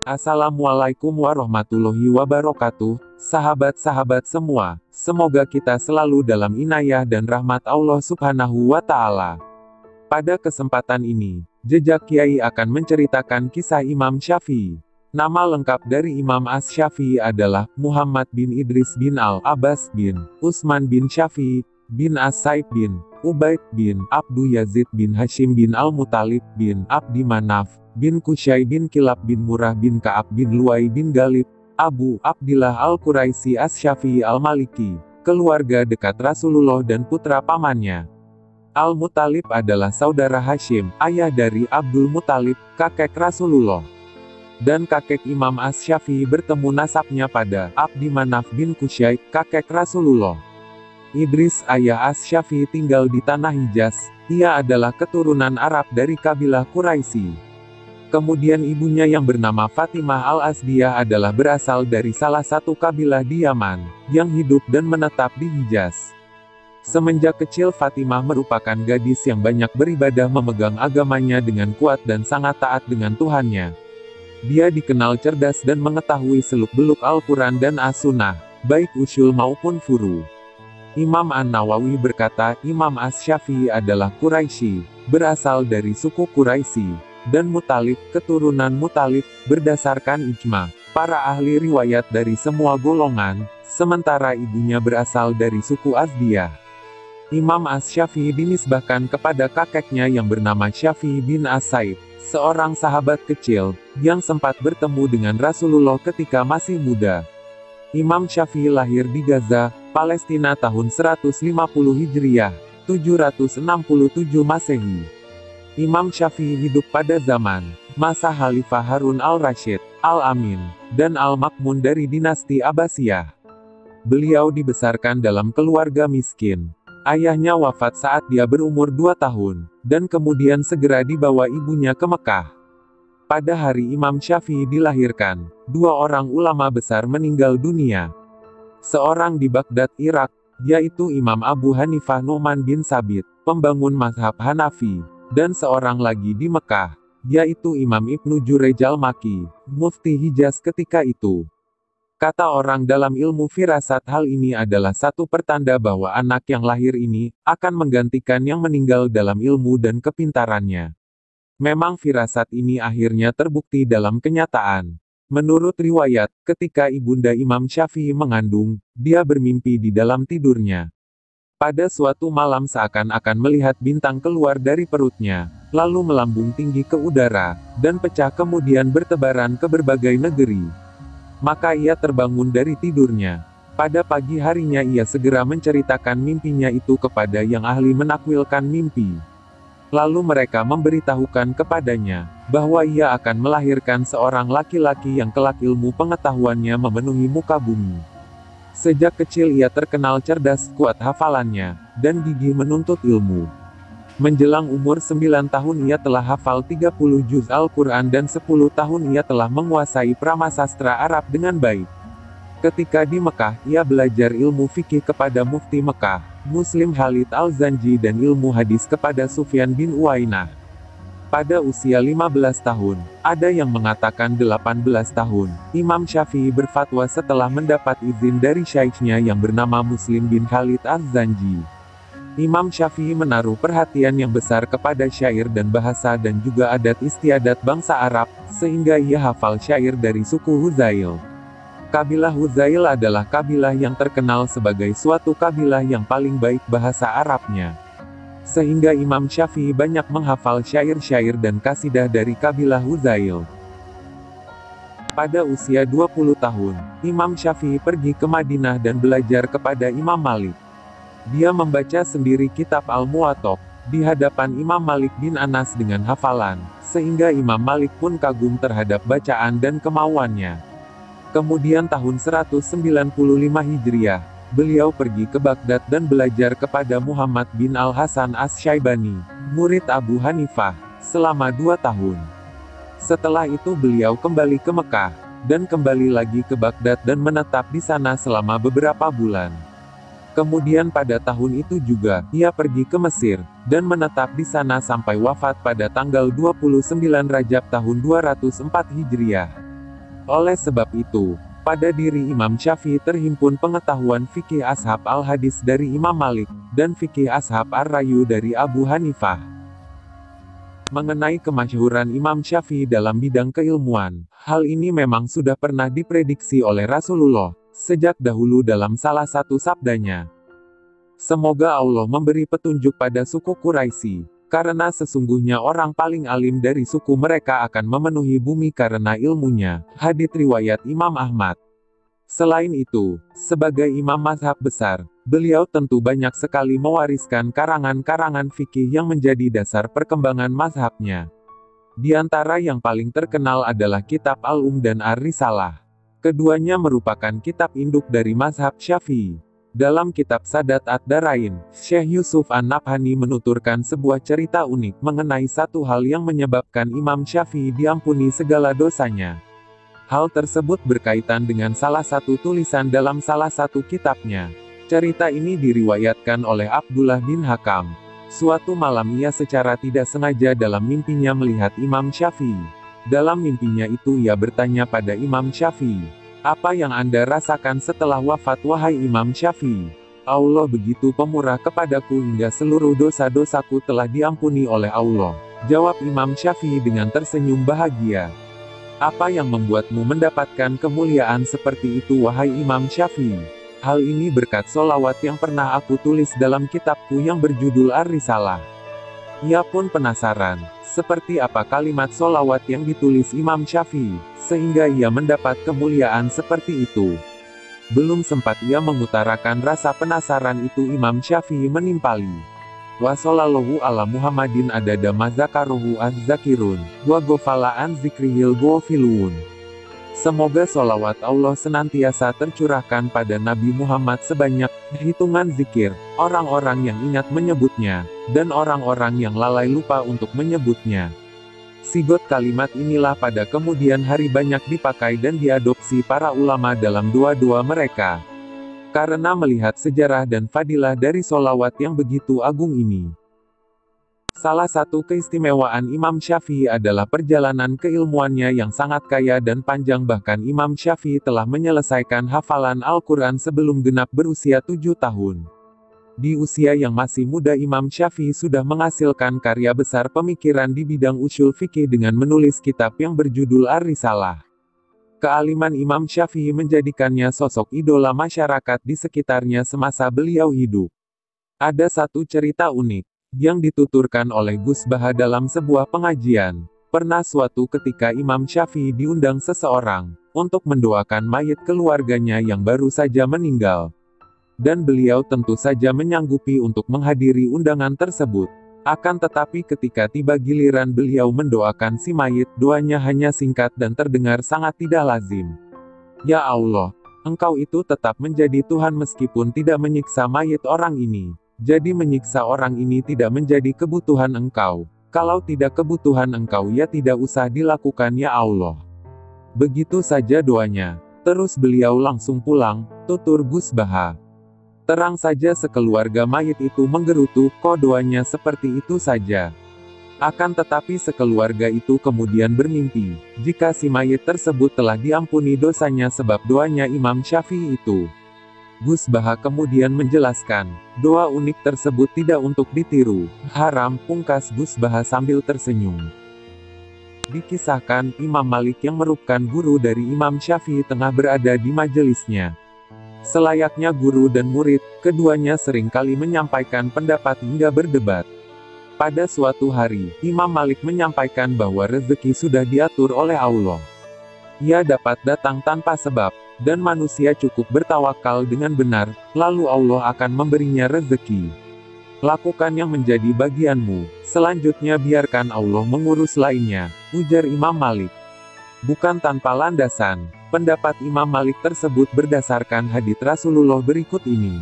Assalamualaikum warahmatullahi wabarakatuh, sahabat-sahabat semua. Semoga kita selalu dalam inayah dan rahmat Allah Subhanahu wa Ta'ala. Pada kesempatan ini, Jejak Kiai akan menceritakan kisah Imam Syafi'i. Nama lengkap dari Imam Asy-Syafi'i adalah Muhammad bin Idris bin Al-Abbas bin Utsman bin Syafi'i bin As-Saib bin Ubaid bin Abdu Yazid bin Hashim bin Al-Muttalib bin Abdi Manaf bin Qusay bin Kilab bin Murrah bin Ka'ab bin Luwai bin Galib, Abu Abdillah Al-Quraisy Asy-Syafi'i Al-Maliki, keluarga dekat Rasulullah dan putra pamannya. Al-Muttalib adalah saudara Hashim, ayah dari Abdul Muttalib, kakek Rasulullah. Dan kakek Imam Asy-Syafi'i bertemu nasabnya pada Abdi Manaf bin Qusay, kakek Rasulullah. Idris, ayah Asy-Syafi'i, tinggal di tanah Hijaz. Ia adalah keturunan Arab dari kabilah Quraisy. Kemudian ibunya yang bernama Fatimah Al-Asdiyah adalah berasal dari salah satu kabilah di Yaman, yang hidup dan menetap di Hijaz. Semenjak kecil Fatimah merupakan gadis yang banyak beribadah, memegang agamanya dengan kuat dan sangat taat dengan Tuhannya. Dia dikenal cerdas dan mengetahui seluk-beluk Al-Quran dan As-Sunnah, baik usul maupun furu. Imam An-Nawawi berkata, Imam Asy-Syafi'i adalah Quraisy, berasal dari suku Quraisy, dan Muttalib, keturunan Muttalib, berdasarkan ijma para ahli riwayat dari semua golongan, sementara ibunya berasal dari suku Asdiyah. Imam Asy-Syafi'i dinisbahkan kepada kakeknya yang bernama Syafi'i bin As-Saib, seorang sahabat kecil, yang sempat bertemu dengan Rasulullah ketika masih muda. Imam Syafi'i lahir di Gaza, Palestina tahun 150 Hijriah, 767 Masehi. Imam Syafi'i hidup pada zaman masa Khalifah Harun al-Rasyid, Al-Amin, dan Al-Makmun dari dinasti Abbasiyah. Beliau dibesarkan dalam keluarga miskin. Ayahnya wafat saat dia berumur 2 tahun, dan kemudian segera dibawa ibunya ke Mekah. Pada hari Imam Syafi'i dilahirkan, 2 orang ulama besar meninggal dunia. Seorang di Baghdad, Irak, yaitu Imam Abu Hanifah Nu'man bin Sabit, pembangun mazhab Hanafi. Dan seorang lagi di Mekah, yaitu Imam Ibnu Jurayj Al-Makki, mufti Hijaz ketika itu. Kata orang dalam ilmu firasat, hal ini adalah satu pertanda bahwa anak yang lahir ini akan menggantikan yang meninggal dalam ilmu dan kepintarannya. Memang firasat ini akhirnya terbukti dalam kenyataan. Menurut riwayat, ketika ibunda Imam Syafi'i mengandung, dia bermimpi di dalam tidurnya. Pada suatu malam seakan-akan melihat bintang keluar dari perutnya, lalu melambung tinggi ke udara, dan pecah kemudian bertebaran ke berbagai negeri. Maka ia terbangun dari tidurnya. Pada pagi harinya ia segera menceritakan mimpinya itu kepada yang ahli menakwilkan mimpi. Lalu mereka memberitahukan kepadanya, bahwa ia akan melahirkan seorang laki-laki yang kelak ilmu pengetahuannya memenuhi muka bumi. Sejak kecil ia terkenal cerdas, kuat hafalannya, dan gigih menuntut ilmu. Menjelang umur 9 tahun ia telah hafal 30 juz Al-Quran dan 10 tahun ia telah menguasai pramasastra Arab dengan baik. Ketika di Mekah, ia belajar ilmu fikih kepada mufti Mekah, Muslim Khalid Al-Zanji, dan ilmu hadis kepada Sufyan bin Uwainah. Pada usia 15 tahun, ada yang mengatakan 18 tahun, Imam Syafi'i berfatwa setelah mendapat izin dari syaikhnya yang bernama Muslim bin Khalid Al-Zanji. Imam Syafi'i menaruh perhatian yang besar kepada syair dan bahasa dan juga adat istiadat bangsa Arab, sehingga ia hafal syair dari suku Huzail. Kabilah Huzail adalah kabilah yang terkenal sebagai suatu kabilah yang paling baik bahasa Arabnya. Sehingga Imam Syafi'i banyak menghafal syair-syair dan kasidah dari kabilah Huzail. Pada usia 20 tahun, Imam Syafi'i pergi ke Madinah dan belajar kepada Imam Malik. Dia membaca sendiri kitab Al-Muwatta di hadapan Imam Malik bin Anas dengan hafalan, sehingga Imam Malik pun kagum terhadap bacaan dan kemauannya. Kemudian tahun 195 Hijriah, beliau pergi ke Baghdad dan belajar kepada Muhammad bin Al-Hasan Asy-Syaibani, murid Abu Hanifah, selama 2 tahun. Setelah itu beliau kembali ke Mekah, dan kembali lagi ke Baghdad dan menetap di sana selama beberapa bulan. Kemudian pada tahun itu juga, ia pergi ke Mesir, dan menetap di sana sampai wafat pada tanggal 29 Rajab tahun 204 Hijriah. Oleh sebab itu, pada diri Imam Syafi'i terhimpun pengetahuan fikih ashab al-hadis dari Imam Malik, dan fikih ashab ar-rayu dari Abu Hanifah. Mengenai kemasyhuran Imam Syafi'i dalam bidang keilmuan, hal ini memang sudah pernah diprediksi oleh Rasulullah, sejak dahulu dalam salah satu sabdanya. Semoga Allah memberi petunjuk pada suku Quraisy, karena sesungguhnya orang paling alim dari suku mereka akan memenuhi bumi karena ilmunya. Hadits riwayat Imam Ahmad. Selain itu, sebagai imam mazhab besar, beliau tentu banyak sekali mewariskan karangan-karangan fikih yang menjadi dasar perkembangan mazhabnya. Di antara yang paling terkenal adalah kitab Al-Um dan Ar-Risalah. Keduanya merupakan kitab induk dari mazhab Syafi'i. Dalam kitab Sadat Ad-Darain, Syekh Yusuf An-Nabhani menuturkan sebuah cerita unik mengenai satu hal yang menyebabkan Imam Syafi'i diampuni segala dosanya. Hal tersebut berkaitan dengan salah satu tulisan dalam salah satu kitabnya. Cerita ini diriwayatkan oleh Abdullah bin Hakam. Suatu malam ia secara tidak sengaja dalam mimpinya melihat Imam Syafi'i. Dalam mimpinya itu ia bertanya pada Imam Syafi'i, "Apa yang Anda rasakan setelah wafat wahai Imam Syafi'i?" "Allah begitu pemurah kepadaku hingga seluruh dosa-dosaku telah diampuni oleh Allah," jawab Imam Syafi'i dengan tersenyum bahagia. "Apa yang membuatmu mendapatkan kemuliaan seperti itu wahai Imam Syafi'i?" "Hal ini berkat solawat yang pernah aku tulis dalam kitabku yang berjudul Ar-Risalah." Ia pun penasaran, seperti apa kalimat solawat yang ditulis Imam Syafi'i, sehingga ia mendapat kemuliaan seperti itu. Belum sempat ia mengutarakan rasa penasaran itu Imam Syafi'i menimpali, "Wa shollallahu ala Muhammadin adada mazakarohu az-zakirun, wa ghafala an zikrihil ghafilun." Semoga solawat Allah senantiasa tercurahkan pada Nabi Muhammad sebanyak hitungan zikir, orang-orang yang ingat menyebutnya, dan orang-orang yang lalai lupa untuk menyebutnya. Sigot kalimat inilah pada kemudian hari banyak dipakai dan diadopsi para ulama dalam doa-doa mereka. Karena melihat sejarah dan fadilah dari solawat yang begitu agung ini. Salah satu keistimewaan Imam Syafi'i adalah perjalanan keilmuannya yang sangat kaya dan panjang, bahkan Imam Syafi'i telah menyelesaikan hafalan Al-Quran sebelum genap berusia 7 tahun. Di usia yang masih muda Imam Syafi'i sudah menghasilkan karya besar pemikiran di bidang usul fikih dengan menulis kitab yang berjudul Ar-Risalah. Kealiman Imam Syafi'i menjadikannya sosok idola masyarakat di sekitarnya semasa beliau hidup. Ada satu cerita unik yang dituturkan oleh Gus Baha dalam sebuah pengajian. Pernah suatu ketika Imam Syafi'i diundang seseorang untuk mendoakan mayit keluarganya yang baru saja meninggal. Dan beliau tentu saja menyanggupi untuk menghadiri undangan tersebut. Akan tetapi ketika tiba giliran beliau mendoakan si mayit, doanya hanya singkat dan terdengar sangat tidak lazim. "Ya Allah, Engkau itu tetap menjadi Tuhan meskipun tidak menyiksa mayit orang ini. Jadi menyiksa orang ini tidak menjadi kebutuhan Engkau. Kalau tidak kebutuhan Engkau ya tidak usah dilakukan ya Allah." Begitu saja doanya. Terus beliau langsung pulang, tutur Gus Baha. Terang saja sekeluarga mayit itu menggerutu, kok doanya seperti itu saja. Akan tetapi sekeluarga itu kemudian bermimpi, jika si mayit tersebut telah diampuni dosanya sebab doanya Imam Syafi'i itu. Gus Baha kemudian menjelaskan, doa unik tersebut tidak untuk ditiru, haram, pungkas Gus Baha sambil tersenyum. Dikisahkan, Imam Malik yang merupakan guru dari Imam Syafi'i tengah berada di majelisnya. Selayaknya guru dan murid, keduanya sering kali menyampaikan pendapat hingga berdebat. Pada suatu hari, Imam Malik menyampaikan bahwa rezeki sudah diatur oleh Allah. Ia dapat datang tanpa sebab, dan manusia cukup bertawakal dengan benar, lalu Allah akan memberinya rezeki. Lakukan yang menjadi bagianmu, selanjutnya biarkan Allah mengurus lainnya, ujar Imam Malik. Bukan tanpa landasan, pendapat Imam Malik tersebut berdasarkan hadits Rasulullah berikut ini.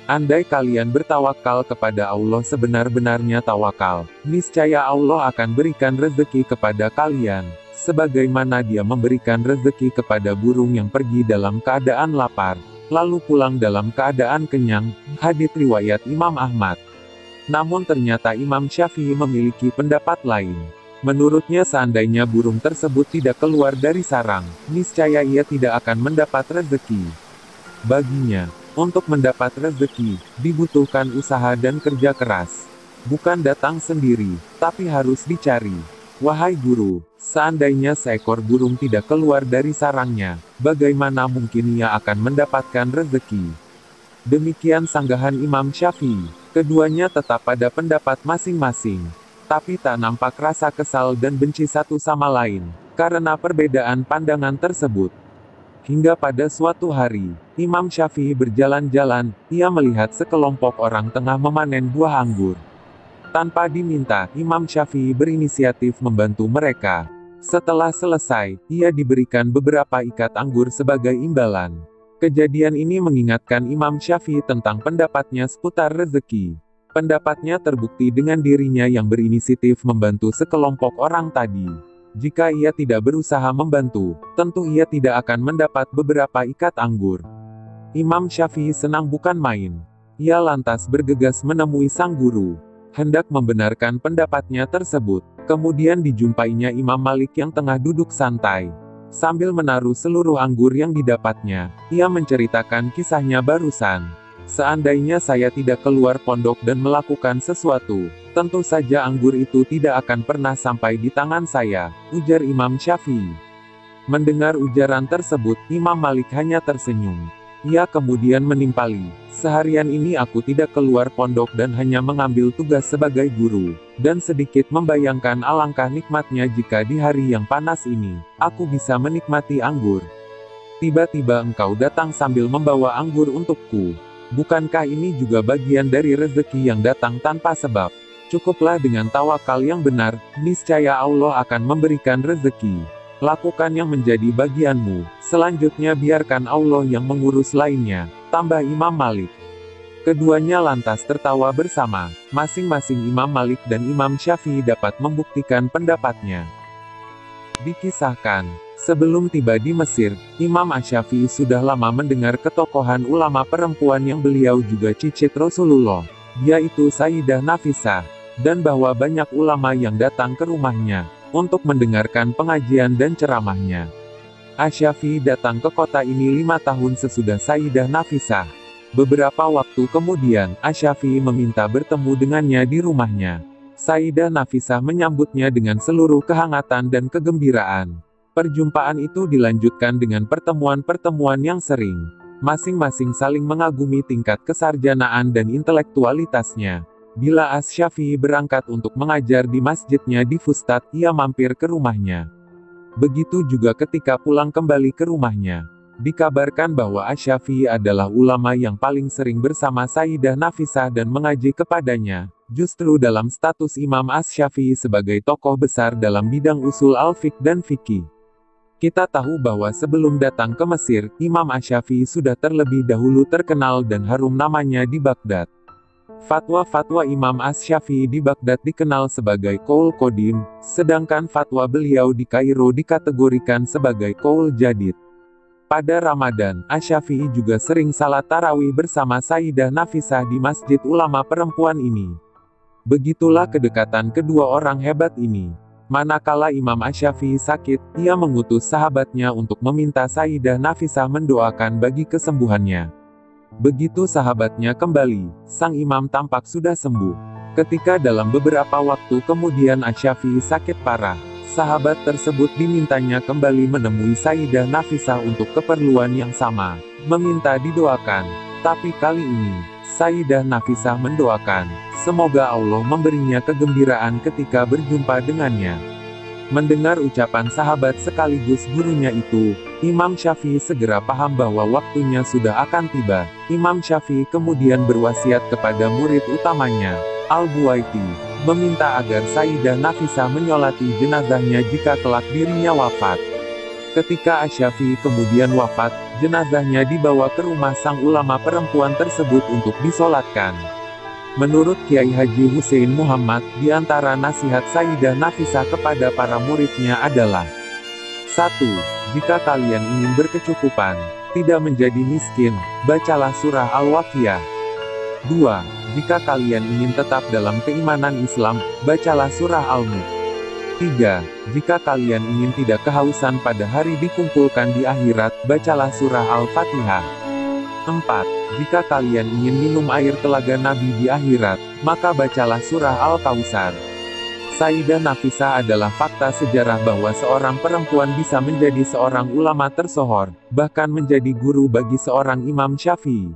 Andai kalian bertawakal kepada Allah sebenar-benarnya tawakal, niscaya Allah akan berikan rezeki kepada kalian, sebagaimana Dia memberikan rezeki kepada burung yang pergi dalam keadaan lapar, lalu pulang dalam keadaan kenyang. Hadits riwayat Imam Ahmad. Namun ternyata Imam Syafi'i memiliki pendapat lain. Menurutnya seandainya burung tersebut tidak keluar dari sarang, niscaya ia tidak akan mendapat rezeki. Baginya, untuk mendapat rezeki, dibutuhkan usaha dan kerja keras. Bukan datang sendiri, tapi harus dicari. Wahai guru, seandainya seekor burung tidak keluar dari sarangnya, bagaimana mungkin ia akan mendapatkan rezeki? Demikian sanggahan Imam Syafi'i. Keduanya tetap pada pendapat masing-masing. Tapi tak nampak rasa kesal dan benci satu sama lain, karena perbedaan pandangan tersebut. Hingga pada suatu hari, Imam Syafi'i berjalan-jalan, ia melihat sekelompok orang tengah memanen buah anggur. Tanpa diminta, Imam Syafi'i berinisiatif membantu mereka. Setelah selesai, ia diberikan beberapa ikat anggur sebagai imbalan. Kejadian ini mengingatkan Imam Syafi'i tentang pendapatnya seputar rezeki. Pendapatnya terbukti dengan dirinya yang berinisiatif membantu sekelompok orang tadi. Jika ia tidak berusaha membantu, tentu ia tidak akan mendapat beberapa ikat anggur. Imam Syafi'i senang bukan main. Ia lantas bergegas menemui sang guru, hendak membenarkan pendapatnya tersebut. Kemudian dijumpainya Imam Malik yang tengah duduk santai. Sambil menaruh seluruh anggur yang didapatnya, ia menceritakan kisahnya barusan. Seandainya saya tidak keluar pondok dan melakukan sesuatu, tentu saja anggur itu tidak akan pernah sampai di tangan saya, ujar Imam Syafi'i. Mendengar ujaran tersebut, Imam Malik hanya tersenyum. Ia kemudian menimpali, seharian ini aku tidak keluar pondok dan hanya mengambil tugas sebagai guru, dan sedikit membayangkan alangkah nikmatnya jika di hari yang panas ini, aku bisa menikmati anggur. Tiba-tiba engkau datang sambil membawa anggur untukku. Bukankah ini juga bagian dari rezeki yang datang tanpa sebab? Cukuplah dengan tawakal yang benar, niscaya Allah akan memberikan rezeki. Lakukan yang menjadi bagianmu, selanjutnya biarkan Allah yang mengurus lainnya, tambah Imam Malik. Keduanya lantas tertawa bersama, masing-masing Imam Malik dan Imam Syafi'i dapat membuktikan pendapatnya. Dikisahkan, sebelum tiba di Mesir, Imam Asy-Syafi'i sudah lama mendengar ketokohan ulama perempuan yang beliau juga cicit Rasulullah, yaitu Sayyidah Nafisah, dan bahwa banyak ulama yang datang ke rumahnya, untuk mendengarkan pengajian dan ceramahnya. Asy-Syafi'i datang ke kota ini 5 tahun sesudah Sayyidah Nafisah. Beberapa waktu kemudian, Asy-Syafi'i meminta bertemu dengannya di rumahnya. Sayyidah Nafisah menyambutnya dengan seluruh kehangatan dan kegembiraan. Perjumpaan itu dilanjutkan dengan pertemuan-pertemuan yang sering. Masing-masing saling mengagumi tingkat kesarjanaan dan intelektualitasnya. Bila Asy-Syafi'i berangkat untuk mengajar di masjidnya di Fustat, ia mampir ke rumahnya. Begitu juga ketika pulang kembali ke rumahnya. Dikabarkan bahwa Asy-Syafi'i adalah ulama yang paling sering bersama Sayyidah Nafisah dan mengaji kepadanya. Justru dalam status Imam Asy-Syafi'i sebagai tokoh besar dalam bidang usul al-fiqh dan fikih. Kita tahu bahwa sebelum datang ke Mesir, Imam Asy-Syafi'i sudah terlebih dahulu terkenal dan harum namanya di Baghdad. Fatwa-fatwa Imam Asy-Syafi'i di Baghdad dikenal sebagai Qaul Qadim, sedangkan fatwa beliau di Kairo dikategorikan sebagai Qaul Jadid. Pada Ramadan, Asy-Syafi'i juga sering salat tarawih bersama Sayyidah Nafisah di masjid ulama perempuan ini. Begitulah kedekatan kedua orang hebat ini. Manakala Imam Asy-Syafi'i sakit, ia mengutus sahabatnya untuk meminta Sayyidah Nafisah mendoakan bagi kesembuhannya. Begitu sahabatnya kembali, sang imam tampak sudah sembuh. Ketika dalam beberapa waktu kemudian Asy-Syafi'i sakit parah, sahabat tersebut dimintanya kembali menemui Sayyidah Nafisah untuk keperluan yang sama, meminta didoakan. Tapi kali ini, Sayyidah Nafisah mendoakan, semoga Allah memberinya kegembiraan ketika berjumpa dengannya. Mendengar ucapan sahabat sekaligus gurunya itu, Imam Syafi'i segera paham bahwa waktunya sudah akan tiba. Imam Syafi'i kemudian berwasiat kepada murid utamanya, Al-Buwaiti, meminta agar Sayyidah Nafisah menyolati jenazahnya jika kelak dirinya wafat. Ketika Asy-Syafi'i kemudian wafat, jenazahnya dibawa ke rumah sang ulama perempuan tersebut untuk disolatkan. Menurut Kiai Haji Hussein Muhammad, di antara nasihat Sayyidah Nafisah kepada para muridnya adalah 1. Jika kalian ingin berkecukupan, tidak menjadi miskin, bacalah surah Al-Waqiah. 2. Jika kalian ingin tetap dalam keimanan Islam, bacalah surah Al-Mulk. 3. Jika kalian ingin tidak kehausan pada hari dikumpulkan di akhirat, bacalah surah Al-Fatihah. 4. Jika kalian ingin minum air telaga Nabi di akhirat, maka bacalah surah Al-Kautsar. Sayyidah Nafisah adalah fakta sejarah bahwa seorang perempuan bisa menjadi seorang ulama tersohor, bahkan menjadi guru bagi seorang Imam Syafi'i.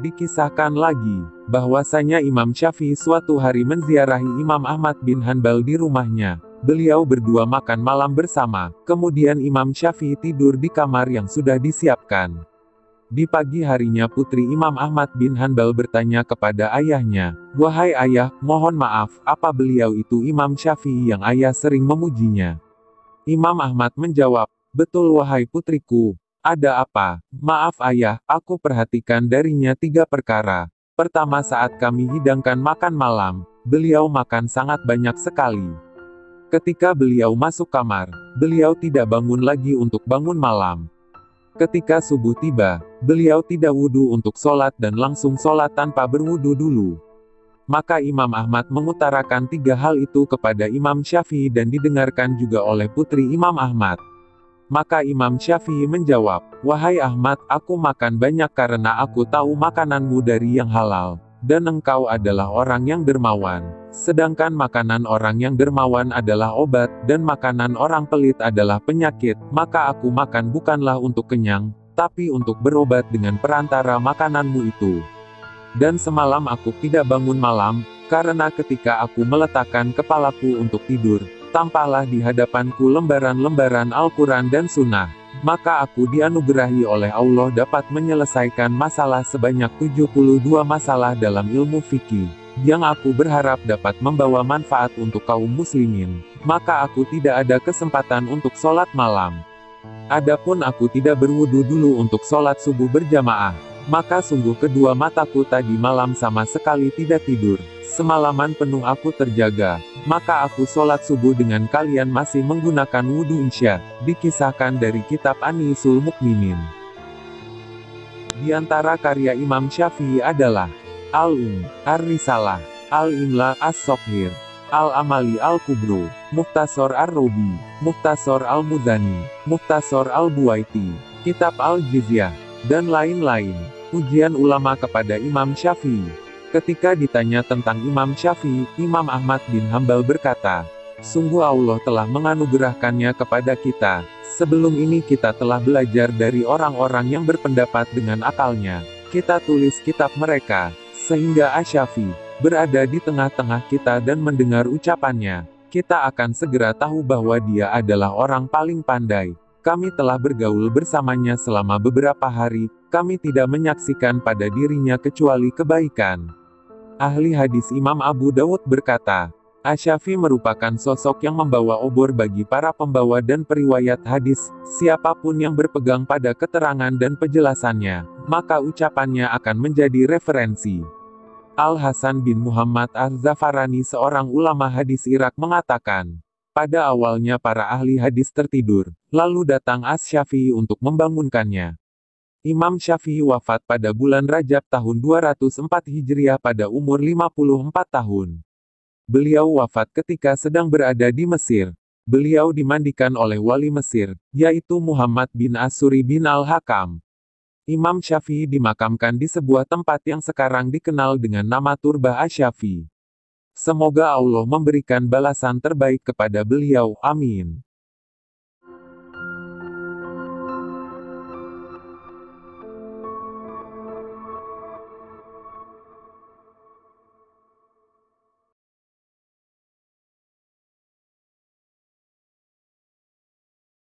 Dikisahkan lagi, bahwasanya Imam Syafi'i suatu hari menziarahi Imam Ahmad bin Hanbal di rumahnya. Beliau berdua makan malam bersama, kemudian Imam Syafi'i tidur di kamar yang sudah disiapkan. Di pagi harinya putri Imam Ahmad bin Hanbal bertanya kepada ayahnya, "Wahai ayah, mohon maaf, apa beliau itu Imam Syafi'i yang ayah sering memujinya?" Imam Ahmad menjawab, "Betul wahai putriku. Ada apa?" "Maaf ayah, aku perhatikan darinya 3 perkara. Pertama, saat kami hidangkan makan malam, beliau makan sangat banyak sekali. Ketika beliau masuk kamar, beliau tidak bangun lagi untuk bangun malam. Ketika subuh tiba, beliau tidak wudhu untuk sholat dan langsung sholat tanpa berwudhu dulu." Maka Imam Ahmad mengutarakan 3 hal itu kepada Imam Syafi'i dan didengarkan juga oleh putri Imam Ahmad. Maka Imam Syafi'i menjawab, "Wahai Ahmad, aku makan banyak karena aku tahu makananmu dari yang halal, dan engkau adalah orang yang dermawan. Sedangkan makanan orang yang dermawan adalah obat, dan makanan orang pelit adalah penyakit, maka aku makan bukanlah untuk kenyang, tapi untuk berobat dengan perantara makananmu itu. Dan semalam aku tidak bangun malam, karena ketika aku meletakkan kepalaku untuk tidur, tampaklah di hadapanku lembaran-lembaran Al-Quran dan Sunnah. Maka aku dianugerahi oleh Allah dapat menyelesaikan masalah sebanyak 72 masalah dalam ilmu fikih, yang aku berharap dapat membawa manfaat untuk kaum muslimin. Maka aku tidak ada kesempatan untuk sholat malam. Adapun aku tidak berwudu dulu untuk sholat subuh berjamaah. Maka sungguh kedua mataku tadi malam sama sekali tidak tidur. Semalaman penuh aku terjaga. Maka aku sholat subuh dengan kalian masih menggunakan wudu isya." Dikisahkan dari kitab Anisul Mukminin. Di antara karya Imam Syafi'i adalah Al-Um, Ar-Risalah, Al-Imla, As-Soghir, Al-Amali Al-Kubro, Mukhtasar Ar-Robi, Mukhtasar Al-Mudhani, Mukhtasar Al-Buwaiti, Kitab Al-Jizyah, dan lain-lain. Ujian ulama kepada Imam Syafi'i. Ketika ditanya tentang Imam Syafi'i, Imam Ahmad bin Hanbal berkata, "Sungguh Allah telah menganugerahkannya kepada kita. Sebelum ini kita telah belajar dari orang-orang yang berpendapat dengan akalnya. Kita tulis kitab mereka, sehingga Asy-Syafi'i berada di tengah-tengah kita dan mendengar ucapannya. Kita akan segera tahu bahwa dia adalah orang paling pandai. Kami telah bergaul bersamanya selama beberapa hari, kami tidak menyaksikan pada dirinya kecuali kebaikan." Ahli hadis Imam Abu Dawud berkata, Asy-Syafi'i merupakan sosok yang membawa obor bagi para pembawa dan periwayat hadis. Siapapun yang berpegang pada keterangan dan penjelasannya, maka ucapannya akan menjadi referensi. Al-Hasan bin Muhammad Az-Zafarani, seorang ulama hadis Irak, mengatakan, pada awalnya para ahli hadis tertidur, lalu datang Asy-Syafi'i untuk membangunkannya. Imam Syafi'i wafat pada bulan Rajab tahun 204 Hijriah pada umur 54 tahun. Beliau wafat ketika sedang berada di Mesir. Beliau dimandikan oleh wali Mesir, yaitu Muhammad bin As-Suri bin Al-Hakam. Imam Syafi'i dimakamkan di sebuah tempat yang sekarang dikenal dengan nama Turbah Asy-Syafi'i. Semoga Allah memberikan balasan terbaik kepada beliau. Amin.